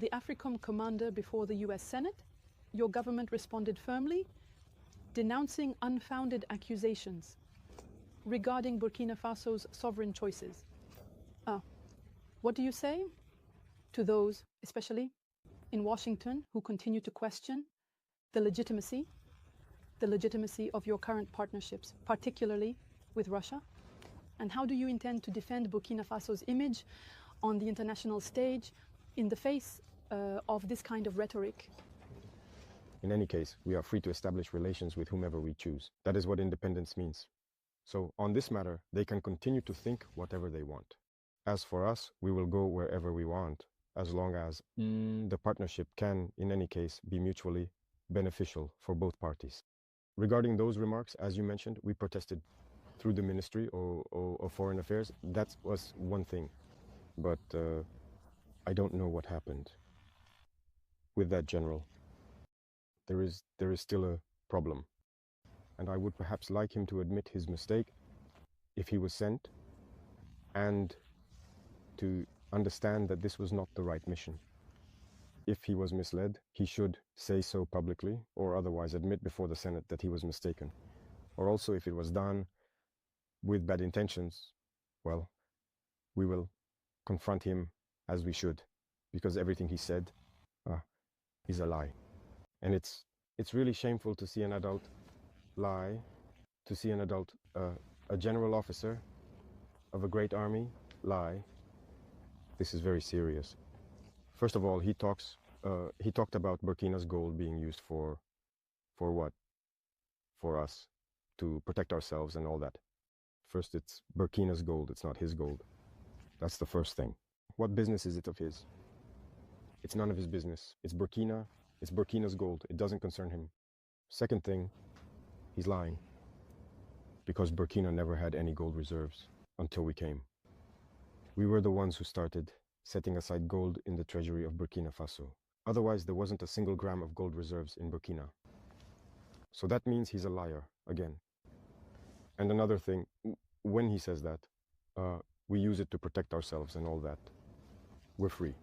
the AFRICOM commander before the US Senate, your government responded firmly, denouncing unfounded accusations regarding Burkina Faso's sovereign choices. What do you say to those, especially in Washington, who continue to question the legitimacy of your current partnerships, particularly with Russia? And how do you intend to defend Burkina Faso's image on the international stage in the face of this kind of rhetoric? In any case, we are free to establish relations with whomever we choose. That is what independence means. So on this matter, they can continue to think whatever they want. As for us, we will go wherever we want, as long as the partnership can, in any case, be mutually beneficial for both parties. Regarding those remarks, as you mentioned, we protested through the Ministry of Foreign Affairs. That was one thing. But I don't know what happened with that general. There is still a problem. And I would perhaps like him to admit his mistake if he was sent, and to understand that this was not the right mission. If he was misled, he should say so publicly, or otherwise admit before the Senate that he was mistaken. Or also, if it was done with bad intentions, well, we will confront him as we should, because everything he said is a lie. And it's really shameful to see an adult lie, to see an adult, a general officer of a great army lie. This is very serious. First of all, he talked about Burkina's gold being used for what? For us, to protect ourselves and all that. First, it's Burkina's gold, it's not his gold. That's the first thing. What business is it of his? It's none of his business. It's Burkina's gold. It doesn't concern him. Second thing, he's lying. Because Burkina never had any gold reserves until we came. We were the ones who started setting aside gold in the treasury of Burkina Faso. Otherwise, there wasn't a single gram of gold reserves in Burkina. So that means he's a liar, again. And another thing, when he says that, we use it to protect ourselves and all that. We're free.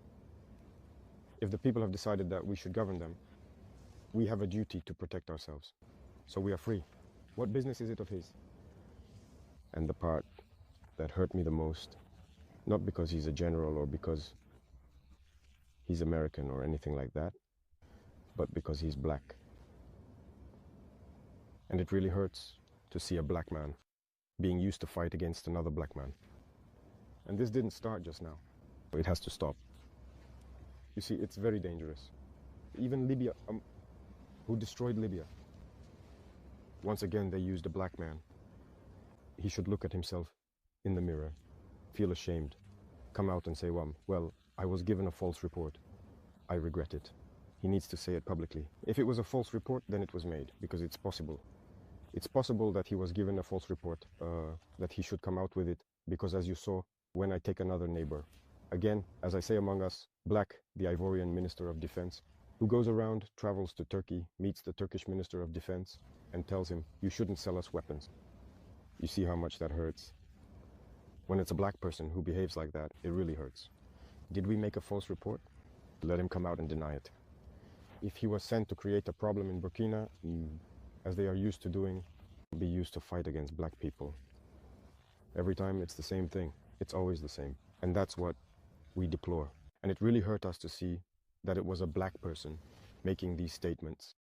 If the people have decided that we should govern them, we have a duty to protect ourselves. So we are free. What business is it of his? And the part that hurt me the most, not because he's a general or because he's American or anything like that, but because he's black. And it really hurts to see a black man being used to fight against another black man. And this didn't start just now. It has to stop. You see, it's very dangerous. Even Libya, who destroyed Libya, once again they used a black man. He should look at himself in the mirror, feel ashamed, come out and say, well, I was given a false report. I regret it. He needs to say it publicly. If it was a false report, then it was made, because it's possible. It's possible that he was given a false report, that he should come out with it, because as you saw, when I take another neighbor, again, as I say among us, Black, the Ivorian Minister of Defense, who goes around, travels to Turkey, meets the Turkish Minister of Defense, and tells him, you shouldn't sell us weapons. You see how much that hurts. When it's a black person who behaves like that, it really hurts. Did we make a false report? Let him come out and deny it. If he was sent to create a problem in Burkina, as they are used to doing, be used to fight against black people. Every time it's the same thing. It's always the same. And that's what we deplore. And it really hurt us to see that it was a black person making these statements.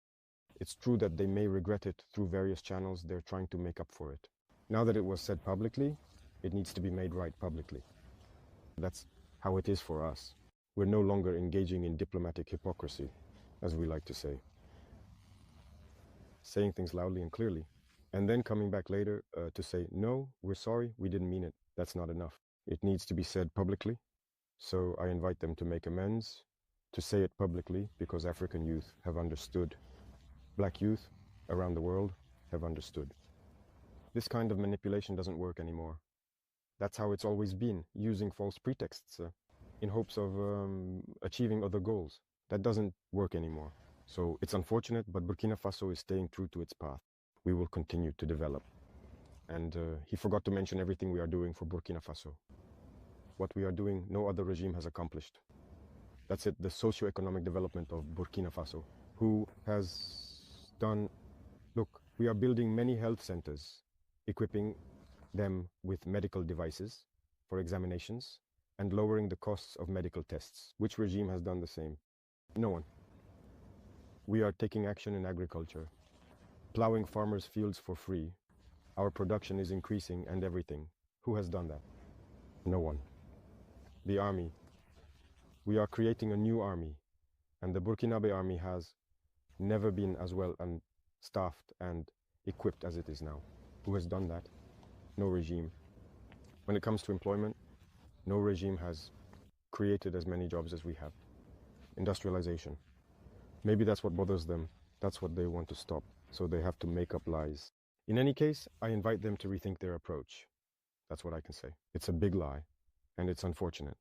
It's true that they may regret it through various channels. They're trying to make up for it. Now that it was said publicly, it needs to be made right publicly. That's how it is for us. We're no longer engaging in diplomatic hypocrisy, as we like to say. Saying things loudly and clearly, and then coming back later to say, no, we're sorry, we didn't mean it. That's not enough. It needs to be said publicly. So I invite them to make amends, to say it publicly, because African youth have understood. Black youth around the world have understood. This kind of manipulation doesn't work anymore. That's how it's always been, using false pretexts in hopes of achieving other goals. That doesn't work anymore. So it's unfortunate, but Burkina Faso is staying true to its path. We will continue to develop. And he forgot to mention everything we are doing for Burkina Faso. What we are doing, no other regime has accomplished. That's it, the socio-economic development of Burkina Faso, who has done, look, we are building many health centers, equipping them with medical devices for examinations and lowering the costs of medical tests. Which regime has done the same? No one. We are taking action in agriculture, plowing farmers' fields for free. Our production is increasing and everything. Who has done that? No one. The army. We are creating a new army, and the Burkinabe army has never been as well and staffed and equipped as it is now. Who has done that? No regime. When it comes to employment, no regime has created as many jobs as we have. Industrialization. Maybe that's what bothers them. That's what they want to stop. So they have to make up lies. In any case, I invite them to rethink their approach. That's what I can say. It's a big lie, and it's unfortunate.